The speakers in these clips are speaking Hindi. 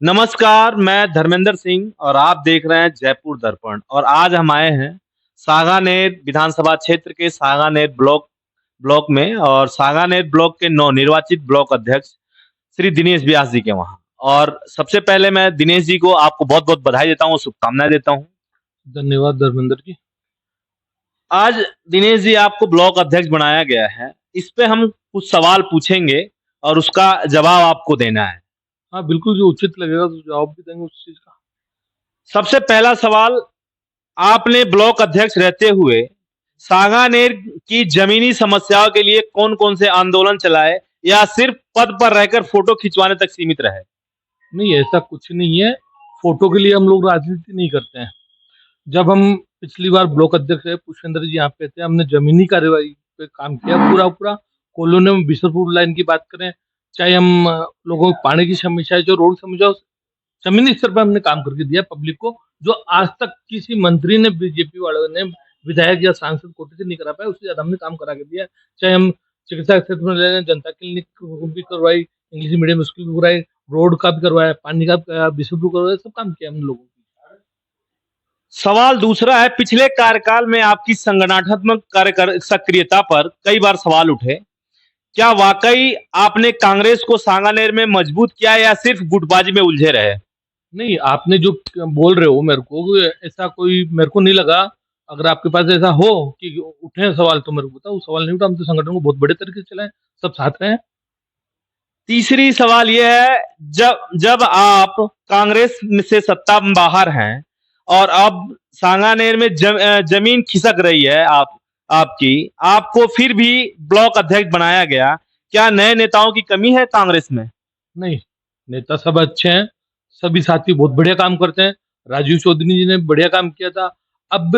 नमस्कार, मैं धर्मेंद्र सिंह और आप देख रहे हैं जयपुर दर्पण और आज हम आए हैं सांगानेर विधानसभा क्षेत्र के सांगानेर ब्लॉक में और सांगानेर ब्लॉक के नवनिर्वाचित ब्लॉक अध्यक्ष श्री दिनेश व्यास जी के वहाँ। और सबसे पहले मैं दिनेश जी को आपको बहुत-बहुत बधाई देता हूँ, शुभकामनाएँ देता हूँ। धन्यवाद धर्मेंद्र जी। आज दिनेश जी आपको ब्लॉक अध्यक्ष बनाया गया है। इस पे हम कुछ सवाल पूछेंगे और उसका जवाब आपको देना है। हाँ, बिल्कुल जो उचित लगेगा तो जवाब भी देंगे उस चीज़ का। सबसे पहला सवाल, आपने ब्लॉक अध्यक्ष रहते हुए सांगानेर की जमीनी समस्याओं के लिए कौन-कौन से आंदोलन चलाए या सिर्फ पद पर रहकर फोटो खिंचवाने तक सीमित रहे? नहीं, ऐसा कुछ नहीं है, फ़ोटो के लिए हम लोग राजनीति नहीं करते हैं। जब हम पिछली बार ब्लॉक अध्यक्ष रहे, पुष्पेंद्र जी यहाँ पे थे, हमने ज़मीनी कार्यवाही पे काम किया पूरा-पूरा। कॉलोनी में बिशनपुर लाइन की बात करें, चाहे हम लोगों को पानी की समस्या है, जो रोड समस्या है, ज़मीनी स्तर पे हमने काम करके दिया पब्लिक को, जो आज तक किसी मंत्री ने, बीजेपी वालों ने, विधायक या सांसद कोटे से नहीं करा पाया, उससे ज़्यादा हमने काम करा के दिया है। चाहे हम चिकित्सा क्षेत्र में ले लें, जनता क्लिनिक भी करवाई, इंग्लिश मीडियम स्कूल भी करवाई, रोड का भी करवाया, पानी का भी कराया, बिशनपुर करवाया, सब काम किया हमने लोगों की। सवाल दूसरा है, पिछले कार्यकाल में आपकी संगठनात्मक सक्रियता पर कई बार सवाल उठे। क्या वाकई आपने कांग्रेस को सांगानेर में मजबूत किया या सिर्फ गुटबाजी में उलझे रहे? नहीं, आपने जो बोल रहे हो मेरे को, ऐसा कोई मेरे को नहीं लगा। अगर आपके पास ऐसा हो कि उठे सवाल तो मेरे को बताओ, सवाल नहीं उठा, हम तो संगठन को बहुत बड़े तरीके से चलाएँ, सब साथ रहे हैं। तीसरी सवाल ये है, जब जब आप कांग्रेस में से सत्ता में बाहर हैं और अब सांगानेर में जमीन खिसक रही है आपकी, आपको फिर भी ब्लॉक अध्यक्ष बनाया गया। क्या नए नेताओं की कमी है कांग्रेस में? नहीं, नेता सब अच्छे हैं, सभी साथी बहुत बढ़िया काम करते हैं। राजीव चौधरी जी ने बढ़िया काम किया था। अब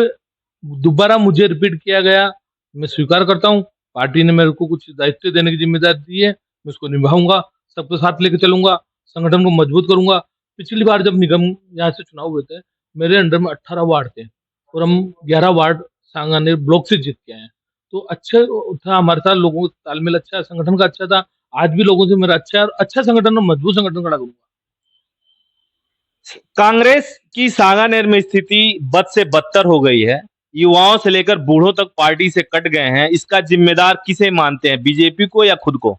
दोबारा मुझे रिपीट किया गया, मैं स्वीकार करता हूँ। पार्टी ने मेरे को कुछ दायित्व देने की ज़िम्मेदारी दी है, मैं उसको निभाऊँगा, सबको साथ लेके चलूँगा, संगठन को मजबूत करूँगा। पिछली बार जब निगम यहाँ से चुनाव हुए थे, मेरे अंडर में 18 वार्ड थे और हम 11 वार्ड सांगानेर ब्लॉक से जीत के आए हैं। तो अच्छे था हमारे साथ, लोगों का तालमेल अच्छा है, संगठन का अच्छा था। आज भी लोगों से मेरा अच्छा है और अच्छा संगठन और मजबूत संगठन खड़ा करूँगा। कांग्रेस की सांगानेर में स्थिति बद से बदतर हो गई है। युवाओं से लेकर बूढ़ों तक पार्टी से कट गए हैं। इसका जिम्मेदार किसे मानते हैं, बीजेपी को या खुद को?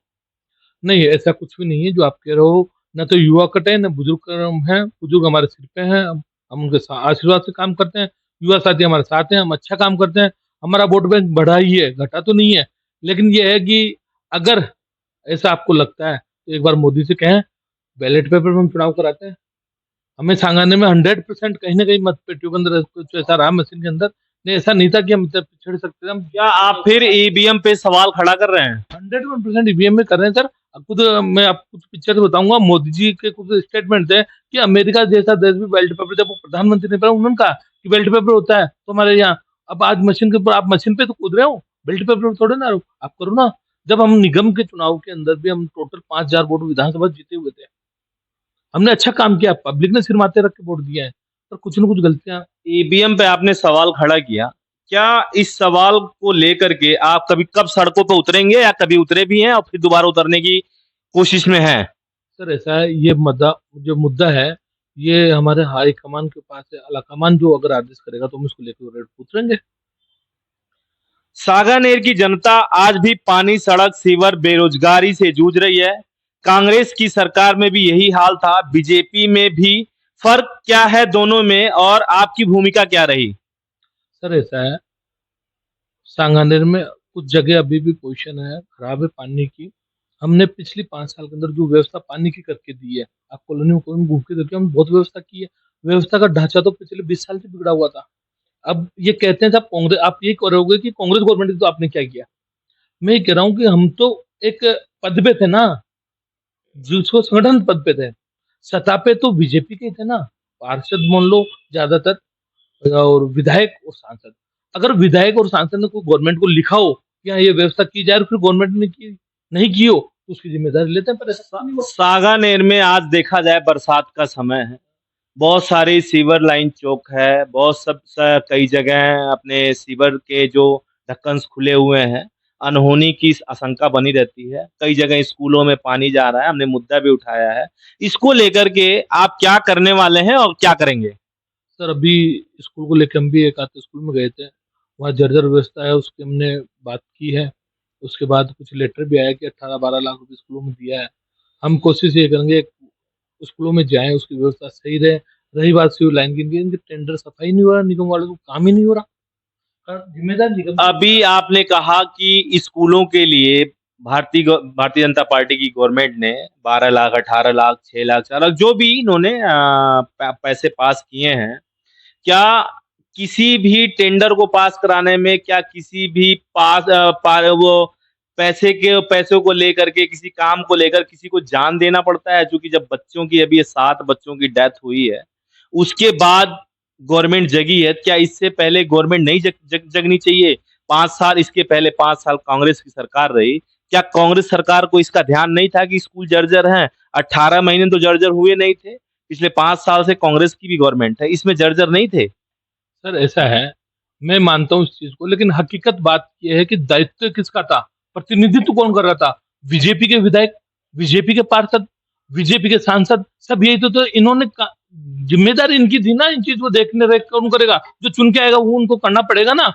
नहीं, ऐसा कुछ भी नहीं है जो आप कह रहे हो। ना तो युवा कटे हैं, ना बुजुर्ग कम हैं। बुजुर्ग हमारे सिर पे हैं, हम उनके आशीर्वाद से काम करते हैं। युवा साथी हमारे साथ हैं, हम अच्छा काम करते हैं। हमारा वोट बैंक बढ़ा ही है, घटा तो नहीं है। लेकिन ये है कि अगर ऐसा आपको लगता है तो एक बार मोदी से कहें, बैलेट पेपर में हम चुनाव कराते हैं। हमें सांगानेर में 100% कहीं न कहीं मत पेटियों के अंदर कुछ ऐसा रहा मशीन के अंदर। नहीं, ऐसा नहीं था कि हम इतना पिछड़ सकते थे। हम क्या आप फिर ईवीएम पे सवाल खड़ा कर रहे हैं? 101% ईवीएम में कर रहे हैं सर। खुद मैं आपको कुछ पिक्चर बताऊँगा, मोदी जी के कुछ स्टेटमेंट थे कि अमेरिका जैसा देश भी बेल्ट पेपर, जब वो प्रधानमंत्री ने कहा, उन्होंने कहा कि बेल्ट पेपर होता है तो हमारे यहाँ। अब आज मशीन के ऊपर, आप मशीन पे तो कूद रहे हो, बेल्ट पेपर पे थोड़े ना रहो, आप करो ना। जब हम निगम के चुनाव के अंदर भी हम टोटल 5000 वोट विधानसभा जीते हुए थे। हमने अच्छा काम किया, पब्लिक ने सिर माथे रख के वोट दिया है, पर कुछ न कुछ गलतियाँ। ईवीएम पे आपने सवाल खड़ा किया। क्या इस सवाल को लेकर के आप कभी कब सड़कों पे उतरेंगे या कभी उतरे भी हैं और फिर दोबारा उतरने की कोशिश में हैं? सर ऐसा है, ये जो मुद्दा है, ये हमारे हाई कमान के पास है। आला कमान जो अगर आदेश करेगा तो हम इसको लेके रेड पे उतरेंगे। सांगानेर की जनता आज भी पानी, सड़क, सीवर, बेरोजगारी से जूझ रही है। कांग्रेस की सरकार में भी यही हाल था, बीजेपी में भी। फर्क क्या है दोनों में और आपकी भूमिका क्या रही? सर ऐसा है, सांगानेर में कुछ जगह अभी भी पोजीशन है, खराब है पानी की। हमने पिछली 5 साल के अंदर जो व्यवस्था पानी की करके दी है, आप कॉलोनी में कॉलोनी घूम के देखिए, हम बहुत व्यवस्था की है। व्यवस्था का ढांचा तो पिछले 20 साल से बिगड़ा हुआ था। अब ये कहते हैं साहब कांग्रेस, आप ये करोगे कि कांग्रेस गवर्नमेंट ने तो आपने क्या किया? मैं ये कह रहा हूँ कि हम तो एक पद पे थे ना, जिसको संगठन पद पे थे। सत्ता पे तो बीजेपी के ही थे ना, पार्षद मान लो ज्यादातर, और विधायक और सांसद। अगर विधायक और सांसद ने कोई गवर्नमेंट को लिखा हो कि हाँ, ये व्यवस्था की जाए और फिर गवर्नमेंट ने की नहीं की हो, तो उसकी जिम्मेदारी लेते हैं, पर ऐसा नहीं हुआ। सांगानेर में आज देखा जाए बरसात का समय है। बहुत सारी सीवर लाइन चौक है, बहुत कई जगह अपने सीवर के जो ढक्कन खुले हुए हैं। अनहोनी की आशंका बनी रहती है। कई जगह स्कूलों में पानी जा रहा है, हमने मुद्दा भी उठाया है। इसको लेकर के आप क्या करने वाले हैं और क्या करेंगे? सर अभी स्कूल को लेकर हम भी एक आध स्कूल में गए थे, वहाँ जर्जर व्यवस्था है उसकी हमने बात की है। उसके बाद कुछ लेटर भी आया कि 18-12 लाख रुपए स्कूलों में दिया है। हम कोशिश ये करेंगे स्कूलों में जाएं, उसकी व्यवस्था सही रहे। रही बात सिविल लाइन की, इनके टेंडर सफाई नहीं हो रहा, निगम वालों को काम ही नहीं हो रहा। जिम्मेदार निगम अभी आपने कहा कि स्कूलों के लिए भारतीय जनता पार्टी की गवर्नमेंट ने 12 लाख, 18 लाख, 6 लाख, 4 लाख जो भी इन्होंने पैसे पास किए हैं, क्या किसी भी टेंडर को पास कराने में क्या किसी भी वो पैसों को लेकर के किसी काम को लेकर किसी को जान देना पड़ता है? चूंकि जब बच्चों की अभी 7 बच्चों की डेथ हुई है, उसके बाद गवर्नमेंट जगी है। क्या इससे पहले गवर्नमेंट नहीं जगनी चाहिए? 5 साल, इसके पहले 5 साल कांग्रेस की सरकार रही। क्या कांग्रेस सरकार को इसका ध्यान नहीं था कि स्कूल जर्जर हैं? 18 महीने तो जर्जर हुए नहीं थे। पिछले 5 साल से कांग्रेस की भी गवर्नमेंट है, इसमें जर्जर नहीं थे? सर ऐसा है, मैं मानता हूँ इस चीज को, लेकिन हकीकत बात यह है कि दायित्व किसका था, प्रतिनिधित्व कौन कर रहा था? बीजेपी के विधायक, बीजेपी के पार्षद, बीजेपी के सांसद, सब यही तो इन्होंने जिम्मेदारी इनकी थी ना, इन चीज को देखने रेख कौन करेगा? जो चुन के आएगा वो उनको करना पड़ेगा ना।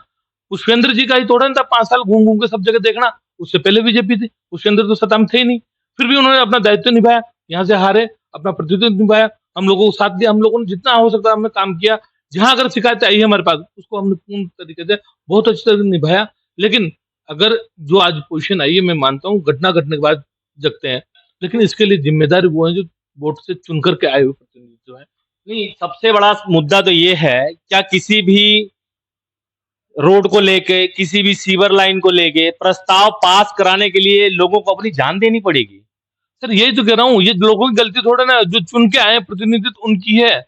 पुष्पेंद्र जी का ही थोड़ा ना था 5 साल घूम घूम के सब जगह देखना। उससे पहले बीजेपी थी, पुष्पेंद्र तो सत्ता में थे ही नहीं, फिर भी उन्होंने अपना दायित्व निभाया, यहाँ से हारे, अपना प्रतिनिधित्व निभाया, हम लोगों को साथ दिया, हम लोगों ने जितना हो सकता हमने काम किया। जहां अगर शिकायत आई है हमारे पास, उसको हमने पूर्ण तरीके से बहुत अच्छी तरह से निभाया। लेकिन अगर जो आज पोजीशन आई है, मैं मानता हूँ घटना घटने के बाद जगते हैं, लेकिन इसके लिए जिम्मेदार वो है जो वोट से चुन करके आए हुए प्रतिनिधि जो है। नहीं, सबसे बड़ा मुद्दा तो ये है, क्या किसी भी रोड को लेके, किसी भी सीवर लाइन को लेके प्रस्ताव पास कराने के लिए लोगों को अपनी जान देनी पड़ेगी? सर यही तो कह रहा हूँ, ये लोगों की गलती थोड़ा ना, जो चुन के आए प्रतिनिधित्व उनकी है।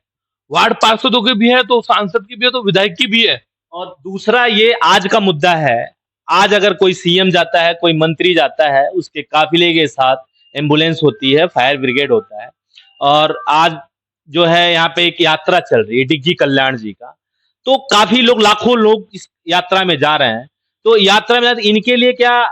वार्ड पार्षदों की भी है, तो सांसद की भी है, तो विधायक की भी है। और दूसरा ये आज का मुद्दा है, आज अगर कोई सीएम जाता है, कोई मंत्री जाता है, उसके काफिले के साथ एम्बुलेंस होती है, फायर ब्रिगेड होता है, और आज जो है यहाँ पे एक यात्रा चल रही है डिग्गी कल्याण जी का, तो काफी लोग, लाखों लोग इस यात्रा में जा रहे हैं। तो यात्रा में इनके लिए क्या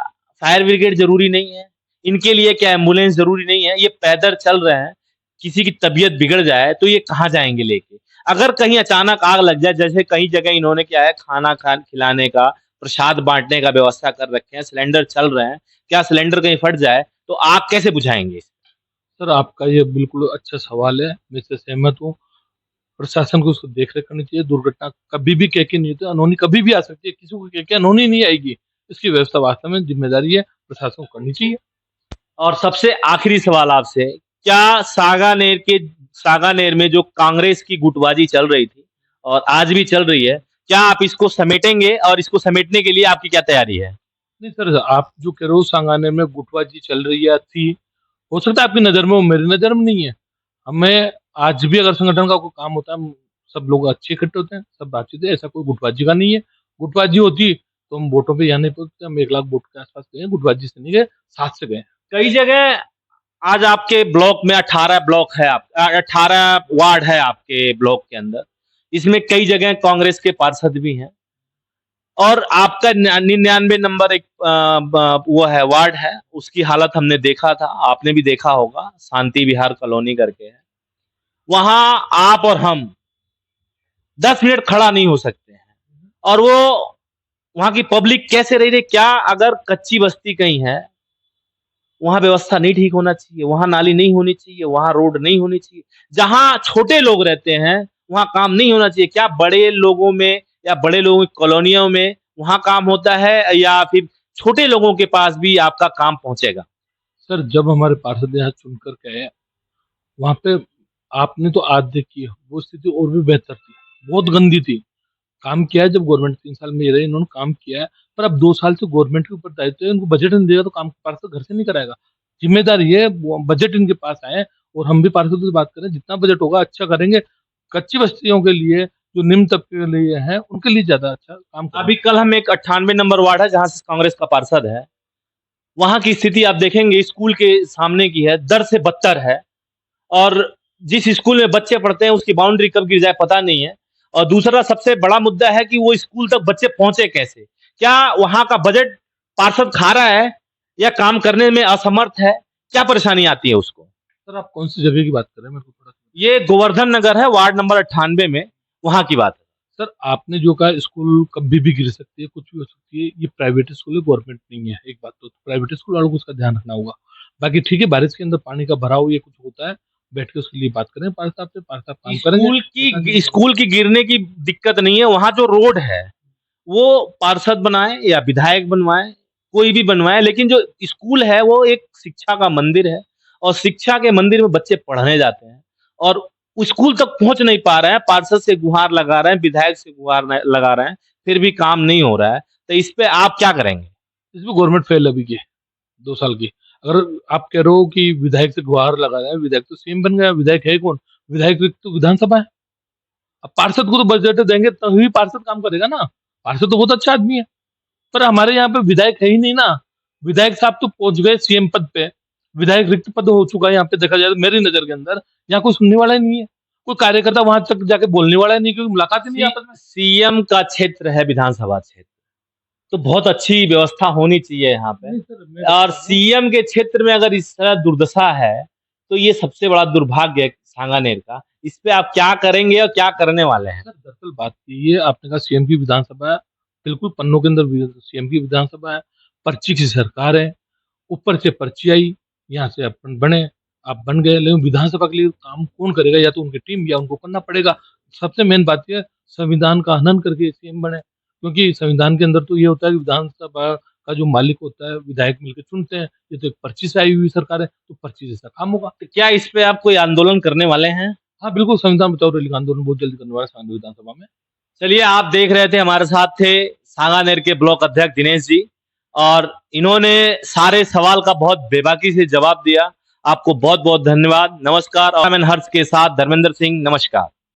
फायर ब्रिगेड जरूरी नहीं है? इनके लिए क्या एम्बुलेंस जरूरी नहीं है? ये पैदल चल रहे हैं, किसी की तबीयत बिगड़ जाए तो ये कहाँ जाएंगे लेके? अगर कहीं अचानक आग लग जाए, जैसे कई जगह इन्होंने क्या है, खाना खिलाने का, प्रसाद बांटने का व्यवस्था कर रखे हैं, सिलेंडर चल रहे हैं, क्या सिलेंडर कहीं फट जाए तो आग कैसे बुझाएंगे? सर आपका ये बिल्कुल अच्छा सवाल है, मैं इससे सहमत हूँ। प्रशासन को उसको देख रेख करनी चाहिए। दुर्घटना कभी भी कह के नहीं होती, अनहोनी कभी भी आ सकती है, किसी को कह के अनहोनी नहीं आएगी। इसकी व्यवस्था वास्तव में जिम्मेदारी है प्रशासन को करनी चाहिए। और सबसे आखिरी सवाल आपसे, क्या सागानेर में जो कांग्रेस की गुटबाजी चल रही थी और आज भी चल रही है, क्या आप इसको समेटेंगे और इसको समेटने के लिए आपकी क्या तैयारी है? नहीं सर, आप जो कह रहे हो सांगानेर में गुटबाजी चल रही है, थी, हो सकता है आपकी नजर में हो, मेरी नजर में नहीं है। हमें आज भी अगर संगठन का कोई काम होता है, हम सब लोग अच्छे इकट्ठे होते हैं, सब बातचीत है, ऐसा कोई गुटबाजी का नहीं है। गुटबाजी होती तो हम वोटों पे यहाँ नहीं पहुंचते, हम 1 लाख वोट के आसपास गए, गुटबाजी से नहीं गए, साथ से गए। कई जगह आज आपके ब्लॉक में 18 ब्लॉक है, आप 18 वार्ड है आपके ब्लॉक के अंदर, इसमें कई जगह कांग्रेस के पार्षद भी हैं, और आपका 99 नंबर एक वो है, वार्ड है, उसकी हालत हमने देखा था, आपने भी देखा होगा, शांति विहार कॉलोनी करके है। वहां आप और हम 10 मिनट खड़ा नहीं हो सकते हैं, और वो वहां की पब्लिक कैसे रह रही? क्या अगर कच्ची बस्ती कहीं है, वहां व्यवस्था नहीं ठीक होना चाहिए, वहां नाली नहीं होनी चाहिए, वहां रोड नहीं होनी चाहिए? जहां छोटे लोग रहते हैं वहां काम नहीं होना चाहिए? क्या बड़े लोगों में या बड़े लोगों की कॉलोनियों में वहां काम होता है, या फिर छोटे लोगों के पास भी आपका काम पहुंचेगा? सर जब हमारे पार्षद यहाँ चुन कर के आए, वहां पे आपने तो आज देखी है, वो स्थिति और भी बेहतर थी, बहुत गंदी थी। काम किया है, जब गवर्नमेंट 3 साल में ये रही, इन्होंने काम किया है। पर अब 2 साल से गवर्नमेंट के ऊपर दायित्व है, इनको बजट नहीं देगा तो काम पार्षद घर से नहीं कराएगा। जिम्मेदारी है, बजट इनके पास आए, और हम भी पार्षदों से बात करें, जितना बजट होगा अच्छा करेंगे। कच्ची बस्तियों के लिए, जो निम्न तबके के लिए है, उनके लिए ज्यादा अच्छा काम करेंगे। अभी कल हम एक 98 नंबर वार्ड है जहां से कांग्रेस का पार्षद है, वहां की स्थिति आप देखेंगे, स्कूल के सामने की है, दर से बदतर है, और जिस स्कूल में बच्चे पढ़ते हैं उसकी बाउंड्री कब गिर जाए पता नहीं है। और दूसरा सबसे बड़ा मुद्दा है कि वो स्कूल तक बच्चे पहुंचे कैसे? क्या वहां का बजट पार्षद खा रहा है या काम करने में असमर्थ है, क्या परेशानी आती है उसको? सर आप कौन सी जगह की बात कर रहे हैं मेरे को थोड़ा? ये गोवर्धन नगर है, वार्ड नंबर 98 में, वहाँ की बात है। सर आपने जो कहा स्कूल कभी भी गिर सकती है, कुछ भी हो सकती है, ये प्राइवेट स्कूल है, गवर्नमेंट नहीं है। एक बात तो प्राइवेट स्कूल वालों को उसका ध्यान रखना होगा। बाकी ठीक है, बारिश के अंदर पानी का भराव ये कुछ होता है, बैठ के उसके लिए बात करें पार्षद साहब से, पार्षद साहब काम करेंगे। स्कूल की गिरने की दिक्कत नहीं है, वहाँ जो रोड है, वो पार्षद बनाए या विधायक बनवाए, कोई भी बनवाए, लेकिन जो स्कूल है वो एक शिक्षा का मंदिर है और शिक्षा के मंदिर में बच्चे पढ़ने जाते हैं और स्कूल तक पहुंच नहीं पा रहे हैं। पार्षद से गुहार लगा रहे हैं, विधायक से गुहार लगा रहे हैं, फिर भी काम नहीं हो रहा है। तो इस पे आप क्या करेंगे? इसमें गवर्नमेंट फेल अभी की 2 साल की। अगर आप कह रहे हो कि विधायक से गुहार लगा रहा है, विधायक तो सीएम बन गया, विधायक है कौन? विधायक तो विधानसभा है। अब पार्षद को तो बजट देंगे तभी पार्षद काम करेगा ना। पार्षद तो बहुत अच्छा आदमी है, पर हमारे यहाँ पे विधायक है ही नहीं ना। विधायक साहब तो पहुंच गए सीएम पद पे, विधायक रिक्त पद हो चुका है यहाँ पे। देखा जाए तो मेरी नजर के अंदर यहाँ कोई सुनने वाला ही नहीं है, कोई कार्यकर्ता वहां तक जाके बोलने वाला ही नहीं, क्योंकि मुलाकात ही नहीं है आपस में। सीएम का क्षेत्र है विधानसभा क्षेत्र, तो बहुत अच्छी व्यवस्था होनी चाहिए यहाँ पे। नहीं सर, मैं और सीएम के क्षेत्र में अगर इस तरह दुर्दशा है तो ये सबसे बड़ा दुर्भाग्य है सांगानेर का। इस पे आप क्या करेंगे और क्या करने वाले हैं? सर दरअसल बात ये आपने कहा सीएम की विधानसभा है, बिल्कुल पन्नों के अंदर सीएम की विधानसभा है, पर्ची की सरकार है, ऊपर से पर्ची आई, यहाँ से अपन बने, आप बन गए, लेकिन विधानसभा के लिए काम कौन करेगा? या तो उनकी टीम या उनको करना पड़ेगा। सबसे मेन बात यह है, संविधान का हनन करके सीएम बने, क्योंकि संविधान के अंदर तो ये होता है कि विधानसभा का जो मालिक होता है विधायक मिलकर चुनते हैं। ये तो एक पर्ची से आई हुई सरकार है, तो पर्ची जैसा काम होगा। तो क्या इस पे आप कोई आंदोलन करने वाले हैं? हाँ बिल्कुल, संविधान बचाओ रैली का आंदोलन बहुत जल्दी करने वाला है सांगनेर विधानसभा में। चलिए, आप देख रहे थे, हमारे साथ थे सांगानेर के ब्लॉक अध्यक्ष दिनेश जी और इन्होंने सारे सवाल का बहुत बेबाकी से जवाब दिया। आपको बहुत बहुत धन्यवाद। नमस्कार। और मैं हर्ष के साथ धर्मेंद्र सिंह, नमस्कार।